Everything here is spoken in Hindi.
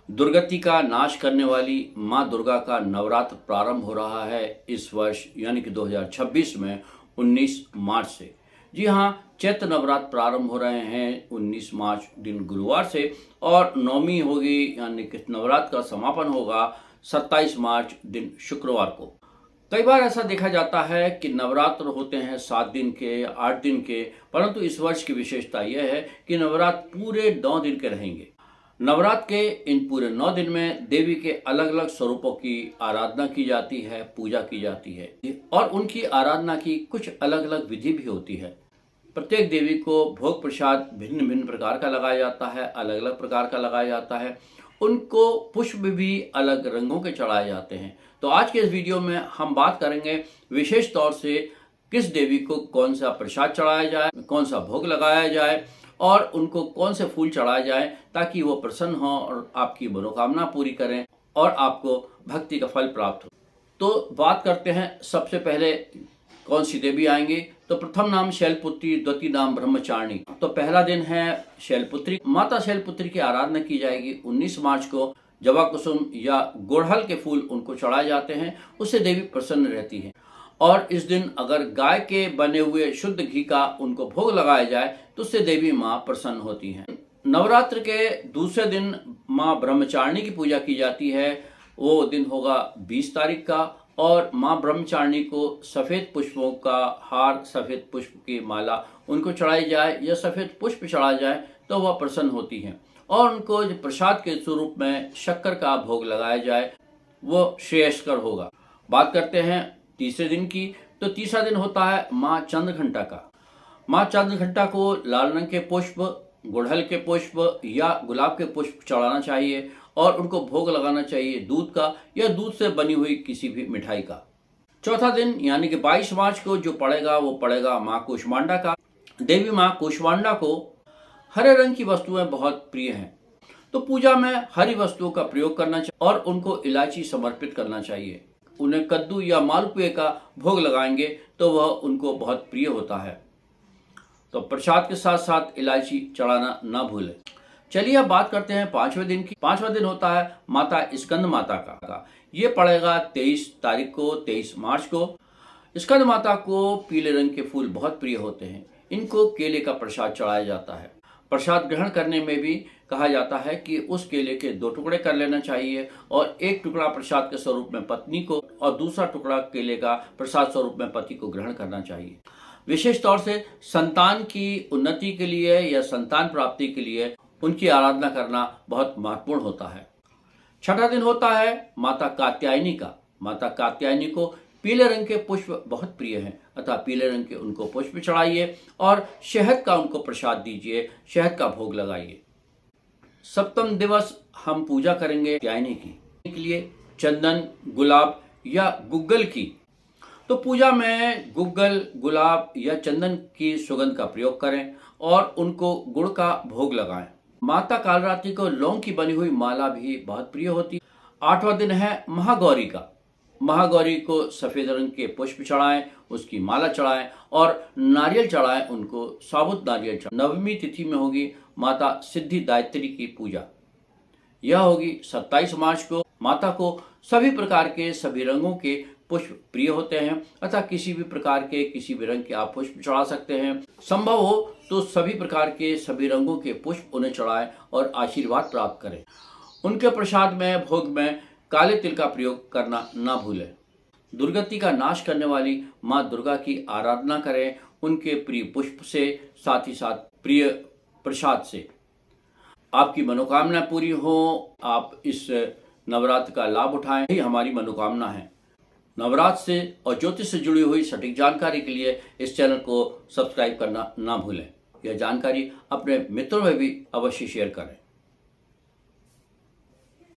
दुर्गति का नाश करने वाली माँ दुर्गा का नवरात्र प्रारंभ हो रहा है इस वर्ष यानी कि 2026 में 19 मार्च से। जी हाँ, चैत्र नवरात्र प्रारंभ हो रहे हैं 19 मार्च दिन गुरुवार से और नवमी होगी यानी कि नवरात्र का समापन होगा 27 मार्च दिन शुक्रवार को। कई बार ऐसा देखा जाता है कि नवरात्र होते हैं 7 दिन के, 8 दिन के, परंतु इस वर्ष की विशेषता यह है कि नवरात्र पूरे 9 दिन के रहेंगे। नवरात्र के इन पूरे 9 दिन में देवी के अलग अलग स्वरूपों की आराधना की जाती है, पूजा की जाती है और उनकी आराधना की कुछ अलग अलग विधि भी होती है। प्रत्येक देवी को भोग प्रसाद भिन्न भिन्न प्रकार का लगाया जाता है, अलग अलग प्रकार का लगाया जाता है। उनको पुष्प भी अलग रंगों के चढ़ाए जाते हैं। तो आज के इस वीडियो में हम बात करेंगे विशेष तौर से किस देवी को कौन सा प्रसाद चढ़ाया जाए, कौन सा भोग लगाया जाए और उनको कौन से फूल चढ़ाए जाए ताकि वो प्रसन्न हो और आपकी मनोकामना पूरी करें और आपको भक्ति का फल प्राप्त हो। तो बात करते हैं सबसे पहले कौन सी देवी आएंगी। तो प्रथम नाम शैलपुत्री, द्वितीय नाम ब्रह्मचारिणी। तो पहला दिन है शैलपुत्री। माता शैलपुत्री की आराधना की जाएगी 19 मार्च को। जवा कुसुम या गुड़हल के फूल उनको चढ़ाए जाते हैं, उससे देवी प्रसन्न रहती है। और इस दिन अगर गाय के बने हुए शुद्ध घी का उनको भोग लगाया जाए तो उससे देवी माँ प्रसन्न होती हैं। नवरात्र के दूसरे दिन माँ ब्रह्मचारिणी की पूजा की जाती है। वो दिन होगा 20 तारीख का और माँ ब्रह्मचारिणी को सफ़ेद पुष्पों का हार, सफ़ेद पुष्प की माला उनको चढ़ाई जाए या सफ़ेद पुष्प चढ़ाया जाए तो वह प्रसन्न होती हैं। और उनको प्रसाद के स्वरूप में शक्कर का भोग लगाया जाए, वो श्रेयस्कर होगा। बात करते हैं तीसरे दिन की। तो तीसरा दिन होता है माँ चंद्रघंटा का। माँ चंद्रघंटा को लाल रंग के पुष्प, गुड़हल के पुष्प या गुलाब के पुष्प चढ़ाना चाहिए और उनको भोग लगाना चाहिए दूध का या दूध से बनी हुई किसी भी मिठाई का। चौथा दिन यानी कि 22 मार्च को जो पड़ेगा वो पड़ेगा माँ कूष्मांडा का। देवी माँ कूष्मांडा को हरे रंग की वस्तुएं बहुत प्रिय हैं, तो पूजा में हरी वस्तुओं का प्रयोग करना चाहिए और उनको इलायची समर्पित करना चाहिए। उन्हें कद्दू या मालपुए का भोग लगाएंगे तो वह उनको बहुत प्रिय होता है। तो प्रसाद के साथ साथ इलायची चढ़ाना ना भूलें। चलिए अब बात करते हैं 5वें दिन की। 5वां दिन होता है माता स्कंद माता का। ये पड़ेगा 23 तारीख को, 23 मार्च को। स्कंद माता को पीले रंग के फूल बहुत प्रिय होते हैं। इनको केले का प्रसाद चढ़ाया जाता है। प्रसाद ग्रहण करने में भी कहा जाता है कि उस केले के 2 टुकड़े कर लेना चाहिए और 1 टुकड़ा प्रसाद के स्वरूप में पत्नी को और दूसरा टुकड़ा केले का प्रसाद स्वरूप में पति को ग्रहण करना चाहिए। विशेष तौर से संतान की उन्नति के लिए या संतान प्राप्ति के लिए उनकी आराधना करना बहुत महत्वपूर्ण होता है। छठा दिन होता है माता कात्यायनी का। माता कात्यायनी को पीले रंग के पुष्प बहुत प्रिय हैं, अतः पीले रंग के उनको पुष्प चढ़ाइए और शहद का उनको प्रसाद दीजिए, शहद का भोग लगाइए। सप्तम दिवस हम पूजा करेंगे कात्यायनी की के लिए चंदन, गुलाब या गुग्गल की। तो पूजा में गुग्गल, गुलाब या चंदन की सुगंध का प्रयोग करें और उनको गुड़ का भोग लगाएं। माता कालरात्रि को लौंग की बनी हुई माला भी बहुत प्रिय होती है। 8वां दिन है महागौरी का। महागौरी को सफेद रंग के पुष्प चढ़ाएं, उसकी माला चढ़ाएं और नारियल चढ़ाएं, उनको साबुत नारियल चढ़ाएं। नवमी तिथि में होगी माता सिद्धिदात्री की पूजा। यह होगी 27 मार्च को। माता को सभी प्रकार के सभी रंगों के पुष्प प्रिय होते हैं, अतः किसी भी प्रकार के किसी भी रंग के आप पुष्प चढ़ा सकते हैं। संभव हो तो सभी प्रकार के सभी रंगों के पुष्प उन्हें चढ़ाएं और आशीर्वाद प्राप्त करें। उनके प्रसाद में भोग में काले तिल का प्रयोग करना ना भूलें। दुर्गति का नाश करने वाली माँ दुर्गा की आराधना करें, उनके प्रिय पुष्प से, साथ ही साथ प्रिय प्रसाद से। आपकी मनोकामना पूरी हो, आप इस नवरात्र का लाभ उठाएं, यही हमारी मनोकामना है। नवरात्र से और ज्योतिष से जुड़ी हुई सटीक जानकारी के लिए इस चैनल को सब्सक्राइब करना ना भूलें। यह जानकारी अपने मित्रों में भी अवश्य शेयर करें।